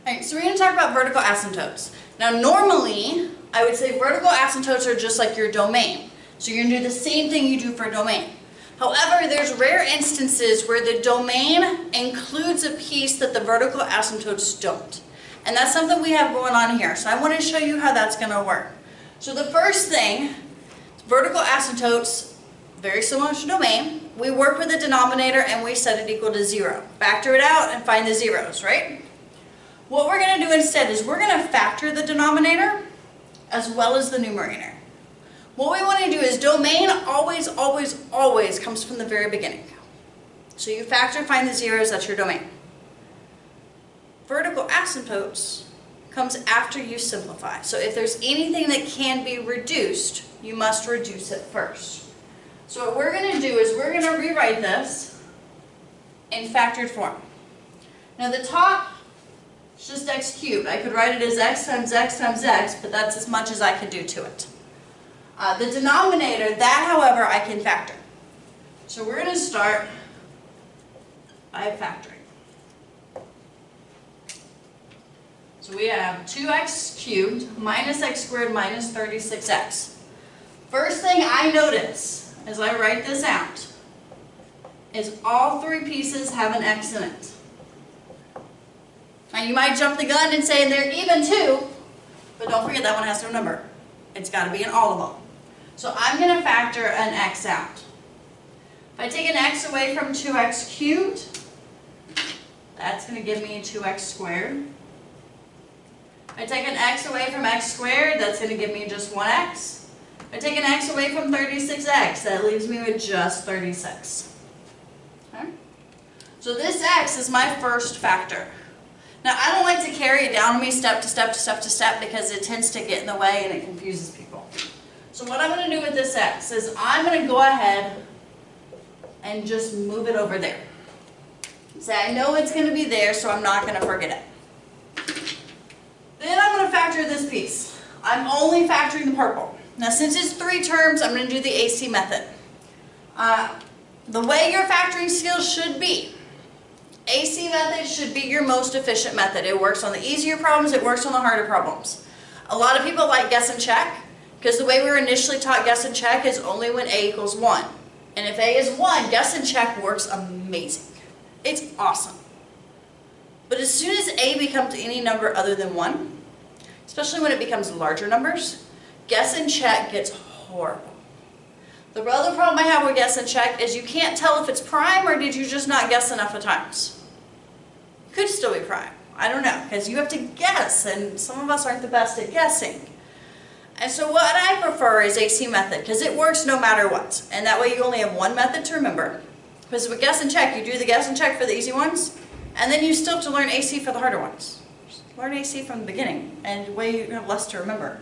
Alright, so we're going to talk about vertical asymptotes. Now normally, I would say vertical asymptotes are just like your domain. So you're going to do the same thing you do for domain. However, there's rare instances where the domain includes a piece that the vertical asymptotes don't. And that's something we have going on here. So I want to show you how that's going to work. So the first thing, vertical asymptotes, very similar to domain. We work with the denominator and we set it equal to 0. Factor it out and find the zeros, right? What we're going to do instead is we're going to factor the denominator as well as the numerator. What we want to do is domain always, always, always comes from the very beginning. So you factor, find the zeros, that's your domain. Vertical asymptotes comes after you simplify. So if there's anything that can be reduced, you must reduce it first. So what we're going to do is we're going to rewrite this in factored form. Now the top is just x cubed. I could write it as x times x times x, but that's as much as I can do to it. The denominator, that however, I can factor. So we're going to start by factoring. So we have 2x cubed minus x squared minus 36x. First thing I notice as I write this out is all three pieces have an x in it. Now you might jump the gun and say they're even too, but don't forget that one has no number. It's got to be in all of them. So I'm going to factor an x out. If I take an x away from 2x cubed, that's going to give me 2x squared. If I take an x away from x squared, that's going to give me just 1x. If I take an x away from 36x, that leaves me with just 36. Okay? So this x is my first factor. Now I don't like to carry it down with me step to step to step to step because it tends to get in the way and it confuses people. So what I'm going to do with this x is I'm going to go ahead and just move it over there. Say I know it's going to be there, so I'm not going to forget it. Then I'm going to factor this piece. I'm only factoring the purple. Now since it's 3 terms, I'm going to do the AC method. The way your factoring skills should be, AC method should be your most efficient method. It works on the easier problems, it works on the harder problems. A lot of people like guess and check, because the way we were initially taught guess and check is only when A equals 1. And if A is 1, guess and check works amazing. It's awesome. But as soon as A becomes any number other than 1, especially when it becomes larger numbers, guess and check gets horrible. The other problem I have with guess and check is you can't tell if it's prime or did you just not guess enough of times. It could still be prime. I don't know, because you have to guess, and some of us aren't the best at guessing. And so what I prefer is AC method, because it works no matter what. And that way you only have one method to remember. Because with guess and check, you do the guess and check for the easy ones, and then you still have to learn AC for the harder ones. Just learn AC from the beginning, and the way you have less to remember.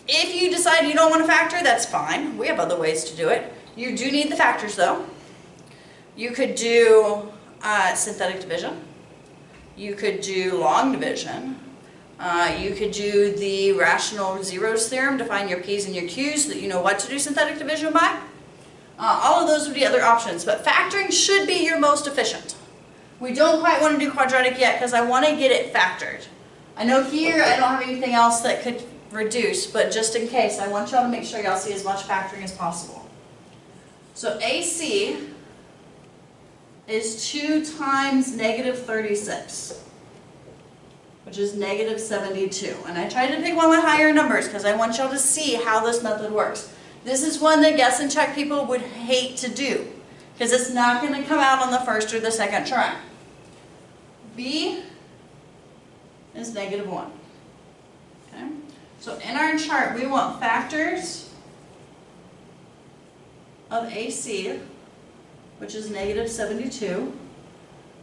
If you decide you don't want to factor, that's fine. We have other ways to do it. You do need the factors though. You could do synthetic division. You could do long division. You could do the rational zeros theorem to find your P's and your Q's so that you know what to do synthetic division by. All of those would be other options, but factoring should be your most efficient. We don't quite want to do quadratic yet because I want to get it factored. I know here I don't have anything else that could reduce, but just in case, I want y'all to make sure y'all see as much factoring as possible. So AC is 2 times negative 36, which is negative 72. And I tried to pick one with higher numbers because I want y'all to see how this method works. This is one that guess and check people would hate to do because it's not going to come out on the first or the second try. B is negative 1. Okay? So in our chart, we want factors of AC, which is negative 72,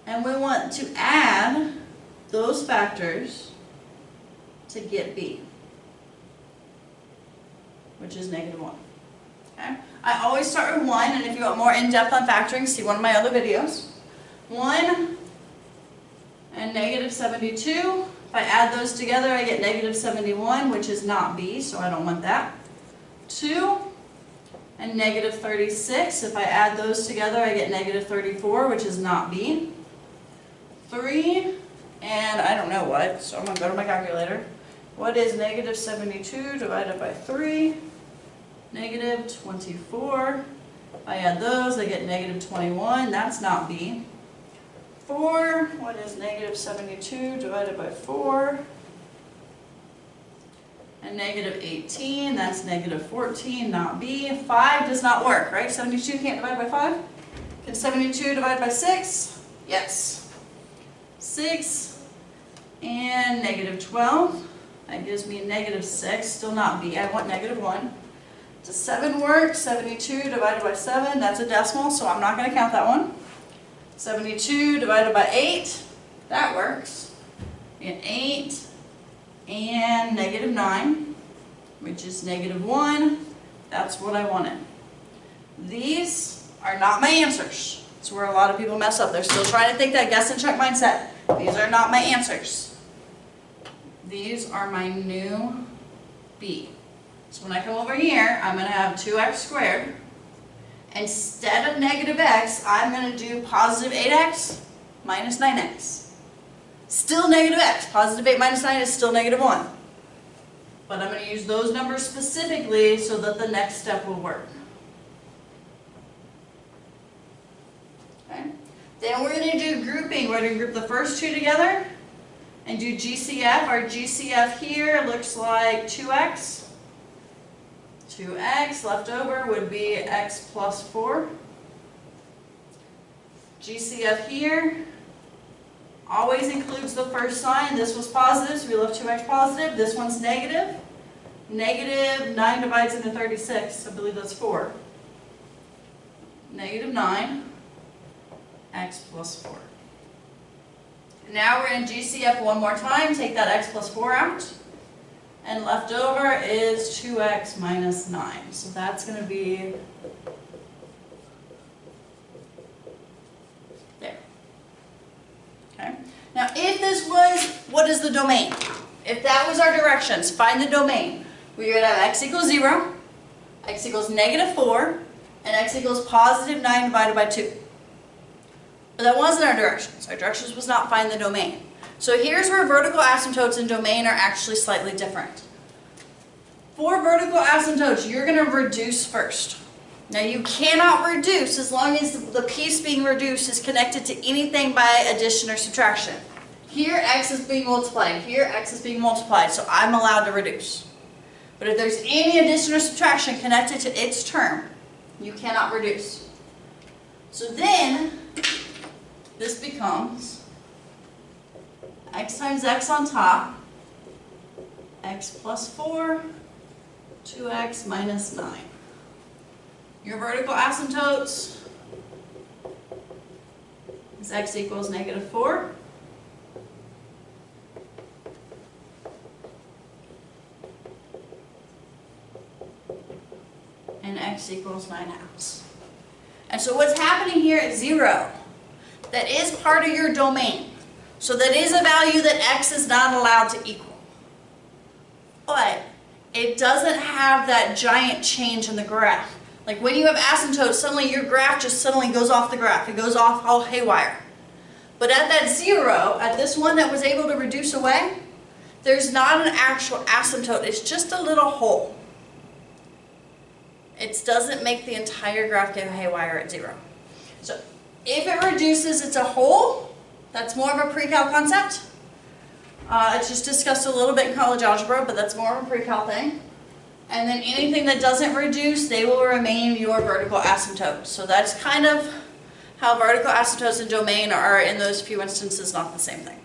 and we want to add those factors to get B, which is negative 1. Okay? I always start with 1, and if you want more in-depth on factoring, see one of my other videos. 1 and negative 72. If I add those together, I get negative 71, which is not B, so I don't want that. 2 and negative 36. If I add those together, I get negative 34, which is not B. 3 and I don't know what, so I'm going to go to my calculator. What is negative 72 divided by 3? Negative 24. If I add those, I get negative 21. That's not B. 4, what is negative 72 divided by 4? And negative 18, that's negative 14, not B. 5 does not work, right? 72 can't divide by 5? Can 72 divide by 6? Yes. 6 and negative 12. That gives me negative 6, still not B. I want negative 1. Does 7 work? 72 divided by 7, that's a decimal, so I'm not going to count that one. 72 divided by 8, that works. And 8 and negative 9, which is negative 1. That's what I wanted. These are not my answers. That's where a lot of people mess up. They're still trying to think that guess and check mindset. These are not my answers. These are my new B. So when I come over here, I'm going to have 2x squared. Instead of negative x, I'm going to do positive 8x minus 9x. Still negative x. Positive 8 minus 9 is still negative 1. But I'm going to use those numbers specifically so that the next step will work. Okay. Then we're going to do grouping. We're going to group the first two together and do GCF. Our GCF here looks like 2x. 2x left over would be x plus 4. GCF here always includes the first sign. This was positive, so we left 2x positive. This one's negative. Negative 9 divides into 36. I believe that's 4. Negative 9, x plus 4. Now we're in GCF one more time. Take that x plus 4 out. And left over is 2x minus 9. So that's going to be there. Okay. Now if this was, what is the domain? If that was our directions, find the domain. We would have x equals 0, x equals negative 4, and x equals positive 9 divided by 2. But that wasn't our directions. Our directions was not find the domain. So here's where vertical asymptotes and domain are actually slightly different. For vertical asymptotes, you're going to reduce first. Now you cannot reduce as long as the piece being reduced is connected to anything by addition or subtraction. Here x is being multiplied, here x is being multiplied, so I'm allowed to reduce. But if there's any addition or subtraction connected to its term, you cannot reduce. So then, this becomes x times x on top, x plus 4, 2x minus 9. Your vertical asymptotes is x equals negative 4. And x equals 9/2. And so what's happening here at 0, that is part of your domain. So that is a value that x is not allowed to equal. But it doesn't have that giant change in the graph. Like when you have asymptotes, suddenly your graph just suddenly goes off the graph. It goes off all haywire. But at that 0, at this one that was able to reduce away, there's not an actual asymptote. It's just a little hole. It doesn't make the entire graph go haywire at 0. So if it reduces, it's a hole. That's more of a pre-cal concept. It's just discussed a little bit in college algebra, but that's more of a pre-cal thing. And then anything that doesn't reduce, they will remain your vertical asymptote. So that's kind of how vertical asymptotes and domain are, in those few instances, not the same thing.